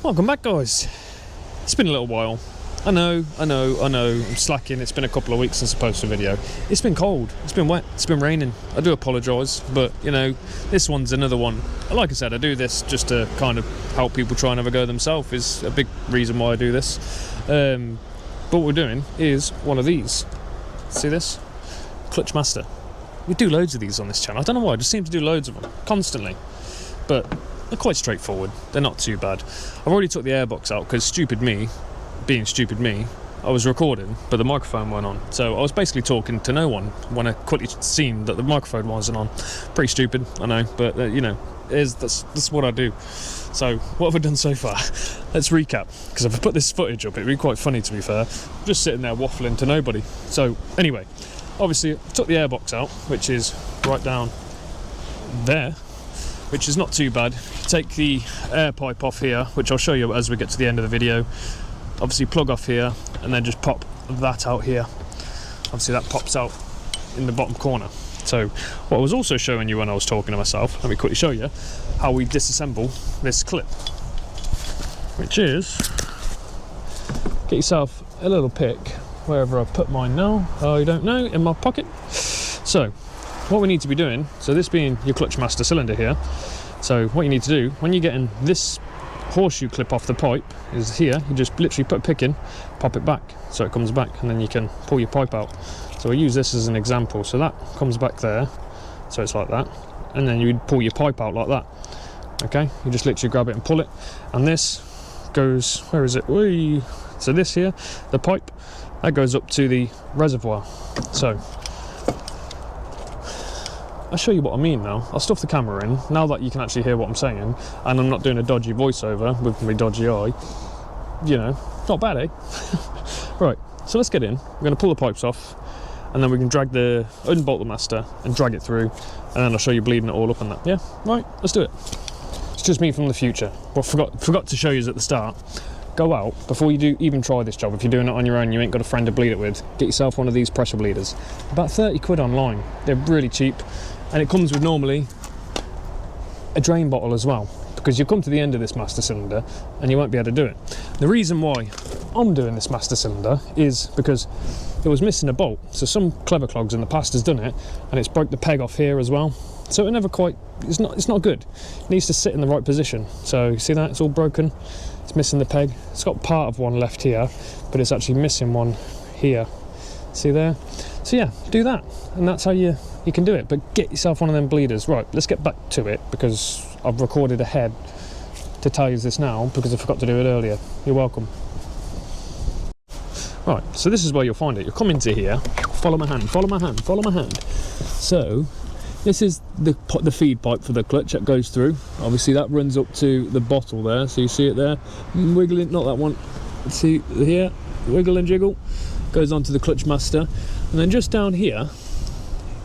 Welcome back, guys. It's been a little while. I know, I'm slacking. It's been a couple of weeks since I posted a video. It's been cold, it's been wet, it's been raining. I do apologise, but you know, this one's another one. Like I said, I do this just to kind of help people try and have a go themselves, is a big reason why I do this. But what we're doing is one of these. See this? Clutch Master. We do loads of these on this channel. I don't know why, I just seem to do loads of them, constantly. But they're quite straightforward, they're not too bad. I've already took the airbox out because stupid me, being stupid me, I was recording but the microphone weren't on, so I was basically talking to no one when I quickly seen that the microphone wasn't on. Pretty stupid, I know, but you know, that's what I do. So what have I done so far? Let's recap, because if I put this footage up it'd be quite funny, to be fair, just sitting there waffling to nobody. So anyway, obviously I took the airbox out, which is right down there, which is not too bad. Take the air pipe off here, which I'll show you as we get to the end of the video. Obviously plug off here and then just pop that out here. Obviously that pops out in the bottom corner. So what I was also showing you when I was talking to myself, let me quickly show you how we disassemble this clip, which is, get yourself a little pick wherever I put mine now. Oh, you don't know, in my pocket. So what we need to be doing, so this being your Clutch Master cylinder here, so what you need to do when you're getting this horseshoe clip off the pipe is here, you just literally put a pick in, pop it back so it comes back, and then you can pull your pipe out. So we use this as an example, so that comes back there, so it's like that, and then you would pull your pipe out like that. Okay, you just literally grab it and pull it, and this goes, where is it? Whee! So this here, the pipe, that goes up to the reservoir. So I'll show you what I mean now. I'll stuff the camera in, now that you can actually hear what I'm saying, and I'm not doing a dodgy voiceover with my dodgy eye. You know, not bad, eh? Right, so let's get in. We're going to pull the pipes off, and then we can unbolt the master and drag it through, and then I'll show you bleeding it all up and that. Yeah, right, let's do it. It's just me from the future. What I forgot to show you at the start. Go out, before you even try this job, if you're doing it on your own, you ain't got a friend to bleed it with, get yourself one of these pressure bleeders. About 30 quid online. They're really cheap. And it comes with normally a drain bottle as well, because you'll come to the end of this master cylinder and you won't be able to do it. The reason why I'm doing this master cylinder is because it was missing a bolt. So some clever clogs in the past has done it, and it's broke the peg off here as well. So it never quite, it's not good. It needs to sit in the right position. So you see that, it's all broken. It's missing the peg. It's got part of one left here, but it's actually missing one here. See there? So yeah, do that, and that's how you can do it. But get yourself one of them bleeders. Right, let's get back to it, because I've recorded ahead to tell you this now because I forgot to do it earlier. You're welcome. Right, so this is where you'll find it. You'll come into here, follow my hand, follow my hand, follow my hand. So this is the feed pipe for the clutch that goes through. Obviously that runs up to the bottle there, so you see it there, wiggling, not that one, see here, wiggle and jiggle, goes onto the Clutch Master, and then just down here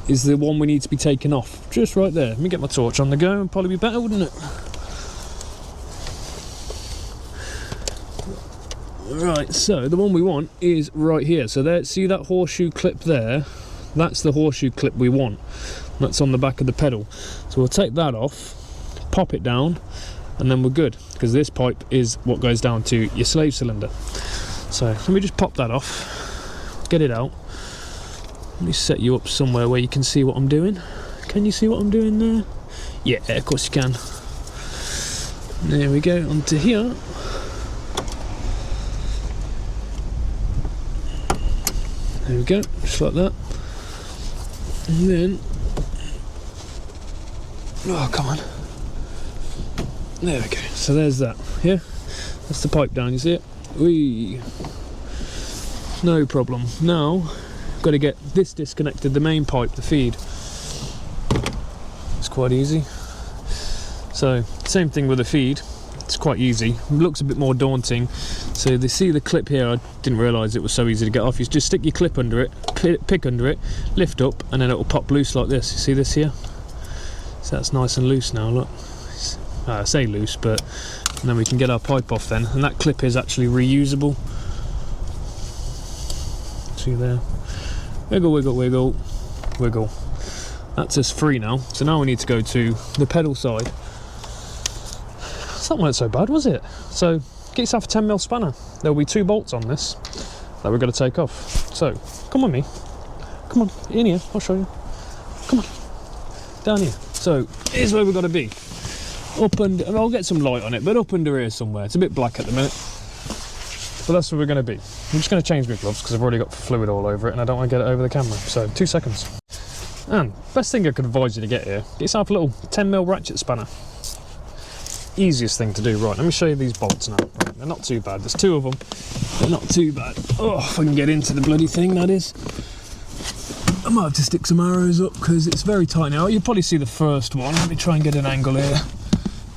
is the one we need to be taken off, just right there. Let me get my torch on the go, and probably be better, wouldn't it? Right, so the one we want is right here. So there, see that horseshoe clip there? That's the horseshoe clip we want. That's on the back of the pedal. So we'll take that off, pop it down, and then we're good, because this pipe is what goes down to your slave cylinder. So let me just pop that off, get it out. Let me set you up somewhere where you can see what I'm doing. Can you see what I'm doing there? Yeah, of course you can. There we go, onto here. There we go, just like that. And then, oh come on. There we go, so there's that, yeah? That's the pipe down, you see it? Whee! No problem. Now, got to get this disconnected, the main pipe, the feed. It's quite easy. So, same thing with the feed. It's quite easy. It looks a bit more daunting. So they see the clip here, I didn't realise it was so easy to get off. You just stick your clip under it, pick under it, lift up, and then it will pop loose like this. You see this here? So that's nice and loose now, look. I say loose, but and then we can get our pipe off then. And that clip is actually reusable. See there? Wiggle, wiggle, wiggle, wiggle. That's us free now. So now we need to go to the pedal side. that weren't so bad, was it? So get yourself a 10mm spanner. There'll be 2 bolts on this that we're going to take off. So come with me. Come on, in here, I'll show you. Come on, down here. So here's where we've got to be. Up under, and I'll get some light on it, but up under here somewhere. It's a bit black at the minute, but that's where we're going to be. I'm just going to change my gloves because I've already got fluid all over it and I don't want to get it over the camera. So 2 seconds. And best thing I could advise you to get here, get yourself a little 10mm ratchet spanner. Easiest thing to do. Right, let me show you these bolts now. Right, they're not too bad. There's 2 of them. They're not too bad. Oh, if I can get into the bloody thing, that is. I might have to stick some arrows up because it's very tight now. You'll probably see the first one. Let me try and get an angle here.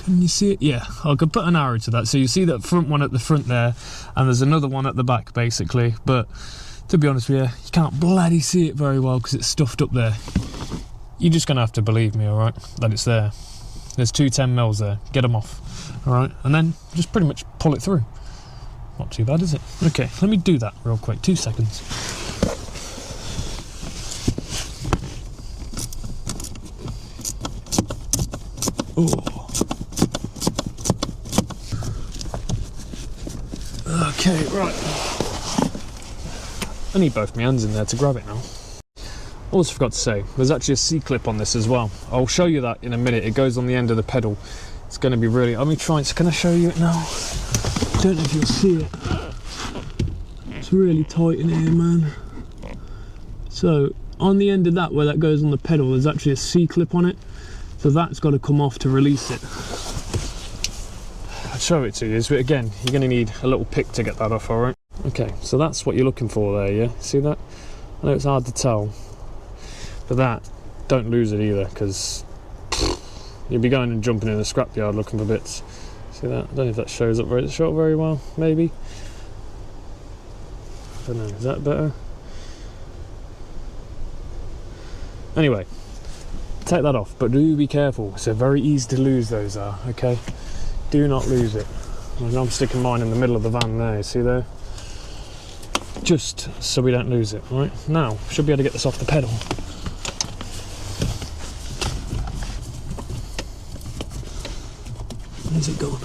Can you see it? Yeah, I could put an arrow to that. So you see that front one at the front there, and there's another one at the back, basically. But to be honest with you, you can't bloody see it very well because it's stuffed up there. You're just going to have to believe me, all right, that it's there. There's 2 10mm there. Get them off, all right? And then just pretty much pull it through. Not too bad, is it? Okay, let me do that real quick. 2 seconds. Oh. Okay, right. I need both my hands in there to grab it now. Also forgot to say, there's actually a C-clip on this as well. I'll show you that in a minute. It goes on the end of the pedal. It's going to be really... Let me try and... Can I show you it now? I don't know if you'll see it. It's really tight in here, man. So, on the end of that, where that goes on the pedal, there's actually a C-clip on it. So that's got to come off to release it. I'll show it to you, but again, you're going to need a little pick to get that off, alright? Okay, so that's what you're looking for there, yeah? See that? I know it's hard to tell. But that, don't lose it either, because you'll be going and jumping in a scrapyard looking for bits. See that? I don't know if that shows up very, shot very well, maybe. I don't know, is that better? Anyway, take that off, but do be careful. It's very easy to lose those are, okay? Do not lose it. I'm sticking mine in the middle of the van there, you see there? Just so we don't lose it, right? Now, should be able to get this off the pedal. Where's it gone?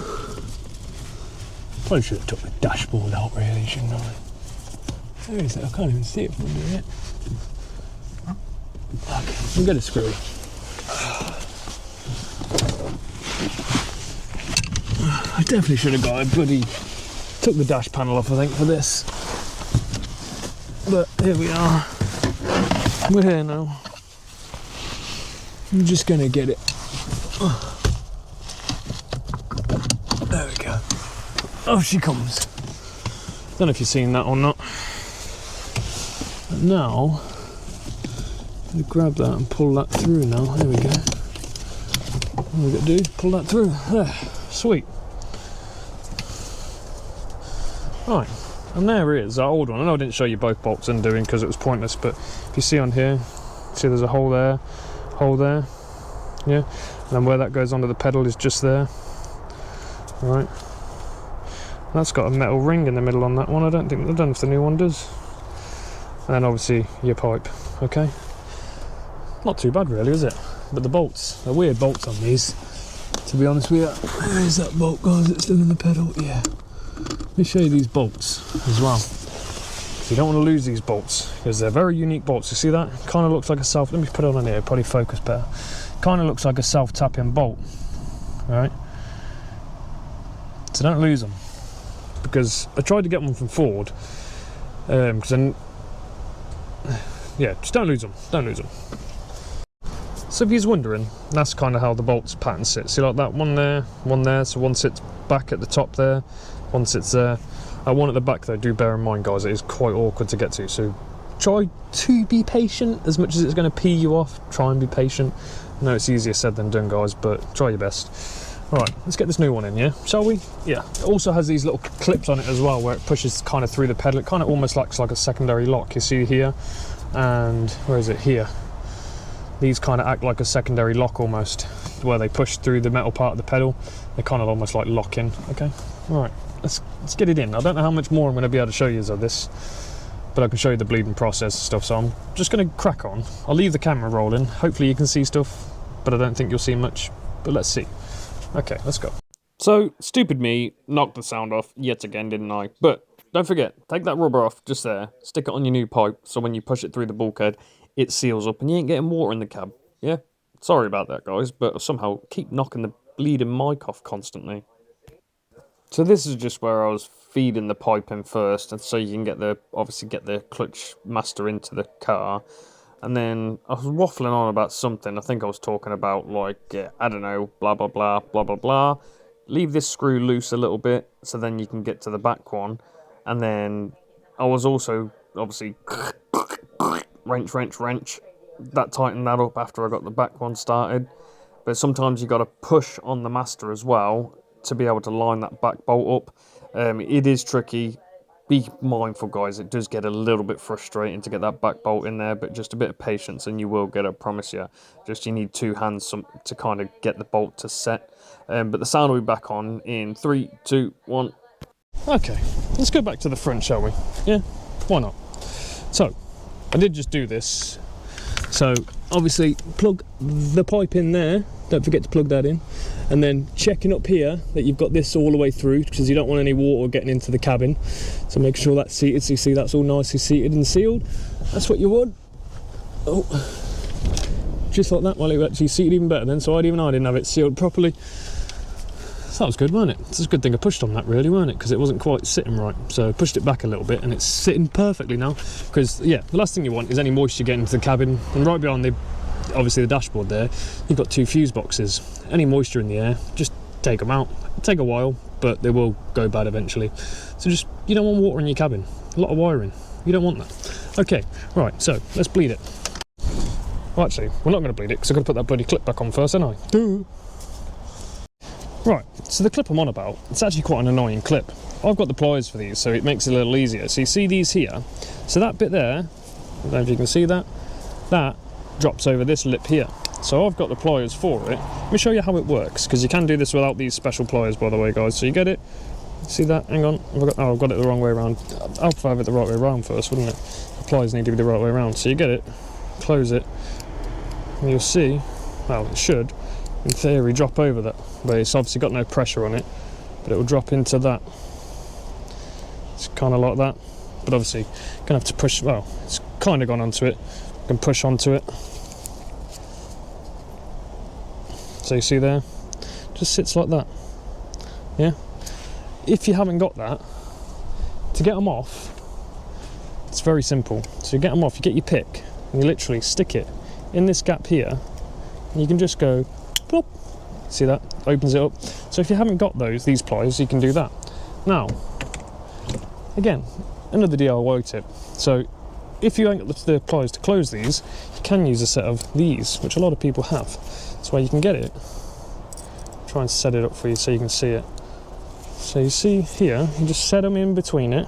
Probably should have took the dashboard out really, shouldn't I? Where is it? I can't even see it from under it. Okay, I'm gonna screw it. I definitely should have got a bloody... Took the dash panel off, I think, for this. But here we are. We're here now. I'm just gonna get it. There we go. Off she comes. Don't know if you've seen that or not. But now, I'm gonna grab that and pull that through now. There we go. All we gotta do is pull that through. There. Sweet. Right. And there it is, that old one. I know I didn't show you both bolts undoing because it was pointless, but if you see on here, see there's a hole there, yeah? And then where that goes onto the pedal is just there. Right. That's got a metal ring in the middle on that one. I don't know if the new one does. And then obviously your pipe, okay? Not too bad really, is it? But the bolts, they're weird bolts on these, to be honest with you. Where is that bolt, guys? It's still in the pedal, yeah. Let me show you these bolts as well. So you don't want to lose these bolts because they're very unique bolts. You see that? Kind of looks like a self... Let me put it on here, probably focus better. Kind of looks like a self-tapping bolt, right? So don't lose them. Because I tried to get one from Ford. Because then... Yeah, just don't lose them. Don't lose them. So if you're wondering, that's kind of how the bolts pattern sits. See like that? One there, so one sits back at the top there. One sits there. One at the back though, do bear in mind guys, it is quite awkward to get to, so try to be patient. As much as it's going to pee you off, try and be patient. I know it's easier said than done guys, but try your best. Alright, let's get this new one in, yeah? Shall we? Yeah. It also has these little clips on it as well, where it pushes kind of through the pedal. It kind of almost looks like a secondary lock, you see here, and where is it? Here. These kind of act like a secondary lock almost, where they push through the metal part of the pedal. They kind of almost like lock in, okay? Alright, let's get it in. I don't know how much more I'm going to be able to show you of this, but I can show you the bleeding process and stuff, so I'm just going to crack on. I'll leave the camera rolling. Hopefully you can see stuff, but I don't think you'll see much, but let's see. Okay, let's go. So So, stupid me knocked the sound off yet again, didn't I? But don't forget, take that rubber off just there, stick it on your new pipe, so when you push it through the bulkhead, it seals up and you ain't getting water in the cab. Yeah? Sorry about that, guys, but somehow keep knocking the bleeding mic off constantly. So this is just where I was feeding the pipe in first, and so you can get obviously get the clutch master into the car. And then I was waffling on about something. I think I was talking about, like, I don't know, blah, blah, blah, blah, blah, blah. Leave this screw loose a little bit, so then you can get to the back one. And then I was also, obviously, wrench. That tightened that up after I got the back one started. But sometimes you got to push on the master as well to be able to line that back bolt up. It is tricky. Be mindful, guys. It does get a little bit frustrating to get that back bolt in there, but just a bit of patience and you will get it, I promise you. Just you need two hands to kind of get the bolt to set. But the sound will be back on in 3, 2, 1. Okay, let's go back to the front, shall we? Yeah, why not? So, I did just do this. So, obviously, plug the pipe in there. Don't forget to plug that in. And then checking up here that you've got this all the way through, because you don't want any water getting into the cabin. So make sure that's seated, so you see that's all nicely seated and sealed. That's what you want. Oh, just like that. Well, it actually seated even better then, so I didn't have it sealed properly. So that was good, wasn't it? It's a good thing I pushed on that, really, weren't it? Because it wasn't quite sitting right. So I pushed it back a little bit and it's sitting perfectly now. Because, yeah, the last thing you want is any moisture getting into the cabin. And right behind obviously the dashboard there, you've got 2 fuse boxes. Any moisture in the air, just take them out. It'll take a while, but they will go bad eventually. So just, you don't want water in your cabin. A lot of wiring. You don't want that. Okay, right, so let's bleed it. Well, actually, we're not going to bleed it because I've got to put that bloody clip back on first, haven't I? Duh. Right, so the clip I'm on about, it's actually quite an annoying clip. I've got the pliers for these, so it makes it a little easier. So you see these here? So that bit there, I don't know if you can see that, that drops over this lip here. So I've got the pliers for it. Let me show you how it works, because you can do this without these special pliers, by the way, guys. So you get it, see that? Hang on, I've got it the wrong way around. I'll have it the right way around first, wouldn't it? The pliers need to be the right way around. So you get it, close it, and you'll see, well, it should, in theory, drop over that. But it's obviously got no pressure on it, but it will drop into that. It's kind of like that. But obviously, you're going to have to push, well, it's kind of gone onto it. You can push onto it. So you see there, just sits like that. Yeah. If you haven't got that, to get them off, it's very simple. So you get them off, you get your pick, and you literally stick it in this gap here, and you can just go plop. See that? Opens it up. So if you haven't got these pliers, you can do that. Now, again, another DIY tip. So if you ain't got the pliers to close these, you can use a set of these, which a lot of people have. That's where you can get it. Try and set it up for you so you can see it. So you see here, you just set them in between it,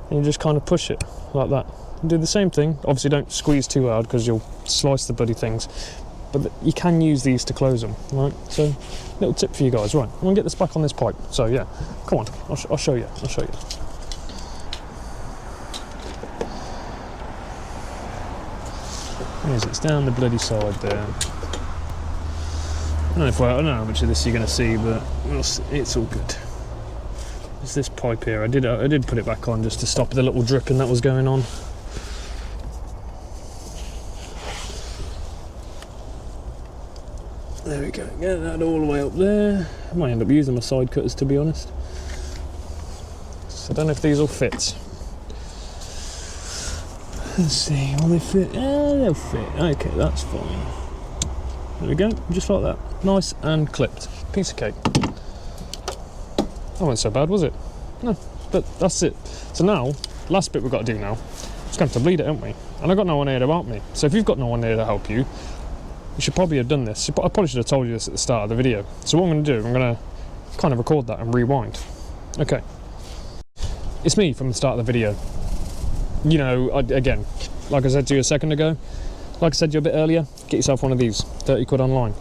and you just kind of push it like that. And do the same thing. Obviously don't squeeze too hard because you'll slice the bloody things. But you can use these to close them, right? So, little tip for you guys. Right, I'm gonna get this back on this pipe. So yeah, come on, I'll show you. I'll show you. It's down the bloody side there. I don't know how much of this you're gonna see, but it's all good. There's this pipe here. I did put it back on just to stop the little dripping that was going on. There we go, get that all the way up there. I might end up using my side cutters, to be honest. So I don't know if these will fit. Let's see, will they fit? Yeah, they'll fit. Okay, that's fine. There we go, just like that. Nice and clipped. Piece of cake. That wasn't so bad, was it? No, but that's it. So now, last bit we've got to do now, just going to have to bleed it, haven't we? And I've got no one here to help me. So if you've got no one here to help you, you should probably have done this. I probably should have told you this at the start of the video. So what I'm going to do, I'm going to kind of record that and rewind. Okay. It's me from the start of the video. You know, again, like I said to you a second ago, like I said to you a bit earlier, get yourself one of these, 30 quid online.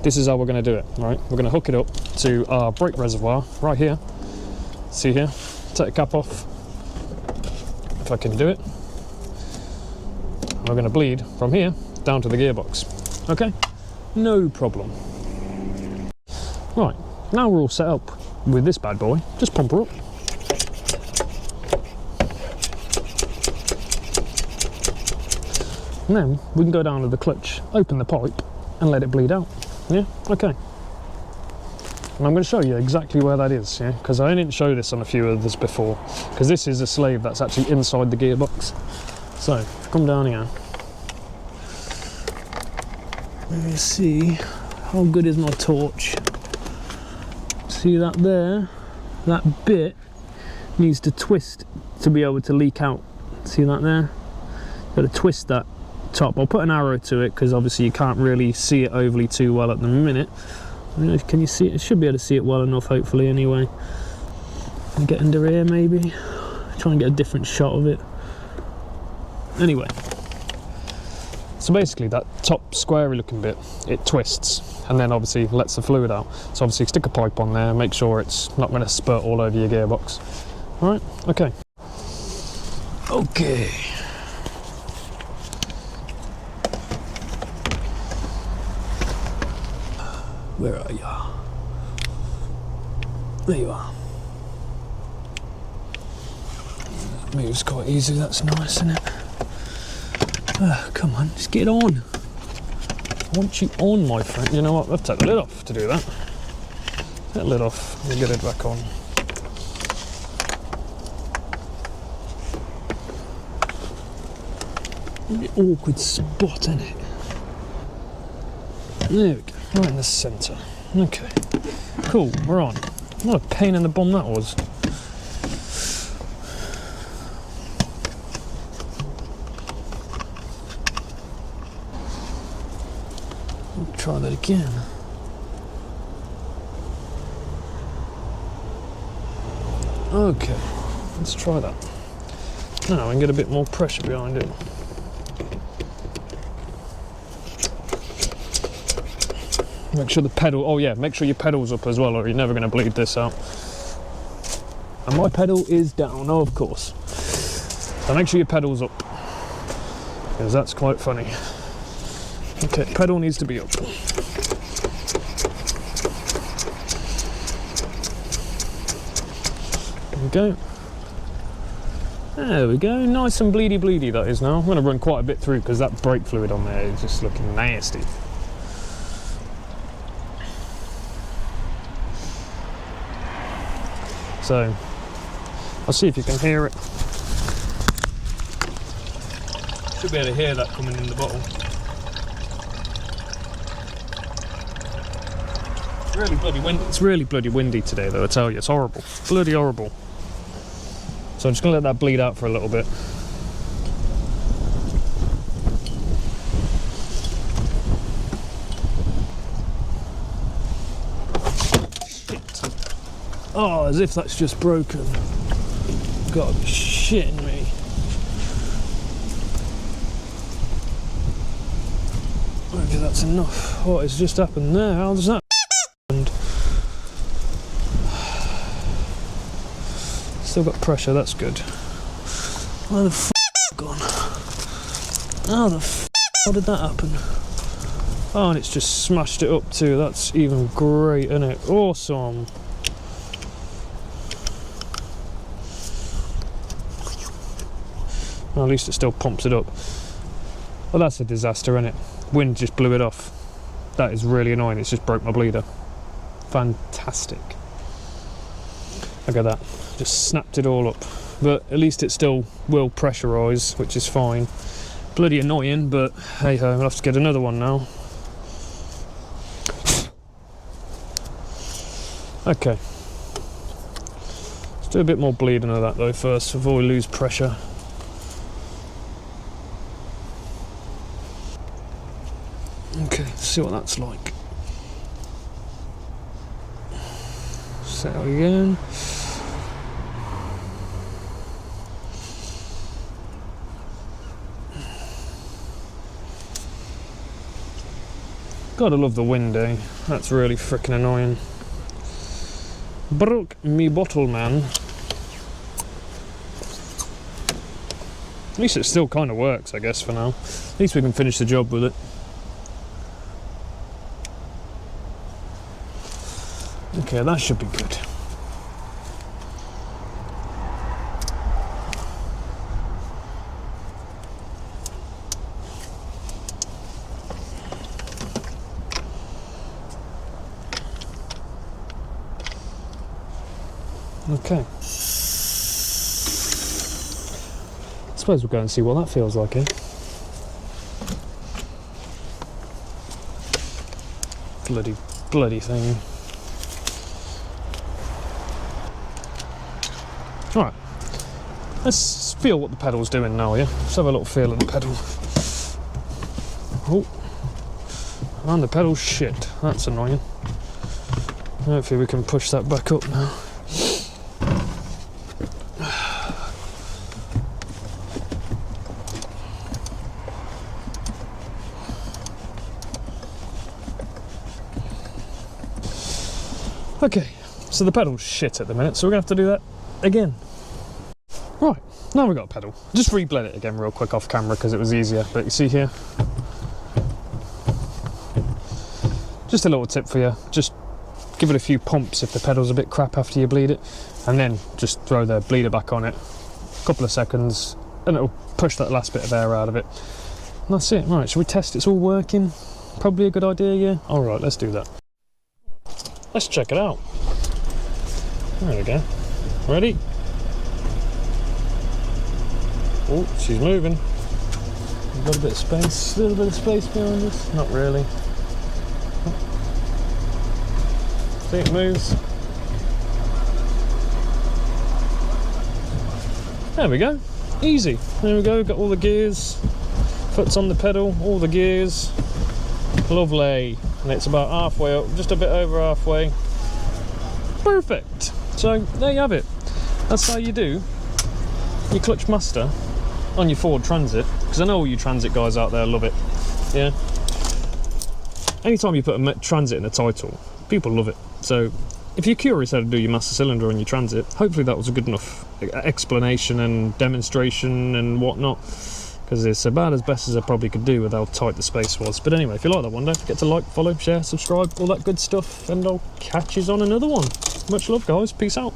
This is how we're going to do it, right? We're going to hook it up to our brake reservoir right here. See here? Take the cap off, if I can do it. We're going to bleed from here down to the gearbox. Okay, no problem. Right, Now we're all set up with this bad boy. Just pump her up. And then we can go down to the clutch, open the pipe, and let it bleed out. Yeah, okay. And I'm going to show you exactly where that is, yeah, because I didn't show this on a few others before, because this is a slave that's actually inside the gearbox. So, if you come down here, let me see, how good is my torch? See that there? That bit needs to twist to be able to leak out. See that there? Got to twist that top. I'll put an arrow to it because obviously you can't really see it overly too well at the minute. Can you see it? I should be able to see it well enough, hopefully, anyway. Get under here, maybe. Try and get a different shot of it. Anyway. So basically, that top squarey looking bit, it twists and then obviously lets the fluid out. So obviously stick a pipe on there, make sure it's not going to spurt all over your gearbox. Alright, okay. Okay. Where are you? There you are. Moves quite easy, that's nice, isn't it? Oh, come on, just get on. I want you on, my friend. You know what? I've taken the lid off to do that. Take the lid off and get it back on. An awkward spot, isn't it? There we go. Right in the centre. Okay. Cool, we're on. What a pain in the bum that was. Try that again. Okay, let's try that. Now we can get a bit more pressure behind it. Make sure the pedal, oh yeah, make sure your pedal's up as well or you're never going to bleed this out. And my pedal is down, oh of course. So make sure your pedal's up, because that's quite funny. Okay, pedal needs to be up. There we go. There we go, nice and bleedy that is now. I'm going to run quite a bit through because that brake fluid on there is just looking nasty. So, I'll see if you can hear it. Should be able to hear that coming in the bottle. It's really bloody windy today though, I tell you, it's horrible. Bloody horrible. So I'm just going to let that bleed out for a little bit. Oh, as if that's just broken. God, shitting me. Maybe that's enough. What has just happened there? How does that happen? Still got pressure, that's good. Where the f gone? How the f how did that happen? Oh, and it's just smashed it up too. That's even great, isn't it? Awesome. Well, at least it still pumps it up. Well, that's a disaster, isn't it? Wind just blew it off. That is really annoying. It's just broke my bleeder. Fantastic. Look at that. Just snapped it all up. But at least it still will pressurise, which is fine. Bloody annoying, but hey ho, I'll have to get another one now. Okay. Let's do a bit more bleeding of that though first, before we lose pressure. Okay, let's see what that's like. Settle again. Gotta love the wind, eh? That's really frickin' annoying. Broke me bottle, man. At least it still kind of works, I guess, for now. At least we can finish the job with it. Okay, that should be good. Okay. I suppose we'll go and see what that feels like, eh? Bloody thing. Right. Let's feel what the pedal's doing now, yeah? Let's have a little feel of the pedal. Oh. And the pedal's shit. That's annoying. Hopefully we can push that back up now. Okay, so the pedal's shit at the minute, so we're going to have to do that again. Right, now we've got a pedal. Just reblend it again real quick off camera because it was easier, but you see here? Just a little tip for you, just give it a few pumps if the pedal's a bit crap after you bleed it, and then just throw the bleeder back on it, a couple of seconds, and it'll push that last bit of air out of it. And that's it. Right, shall we test it's all working? Probably a good idea, yeah? Alright, let's do that. Let's check it out. There we go. Ready? Oh, she's moving. We've got a bit of space, a little bit of space behind us. Not really. See, it moves. There we go. Easy. There we go. Got all the gears. Foot's on the pedal. All the gears. Lovely. And it's about halfway up, just a bit over halfway. Perfect. So there you have it. That's how you do your clutch master on your Ford Transit, because I know all you Transit guys out there love it. Yeah. Anytime you put a Transit in a title, people love it. So if you're curious how to do your master cylinder on your Transit, hopefully that was a good enough explanation and demonstration and whatnot, because it's about as best as I probably could do with how tight the space was. But anyway, if you like that one, don't forget to like, follow, share, subscribe, all that good stuff, and I'll catch you on another one. Much love, guys. Peace out.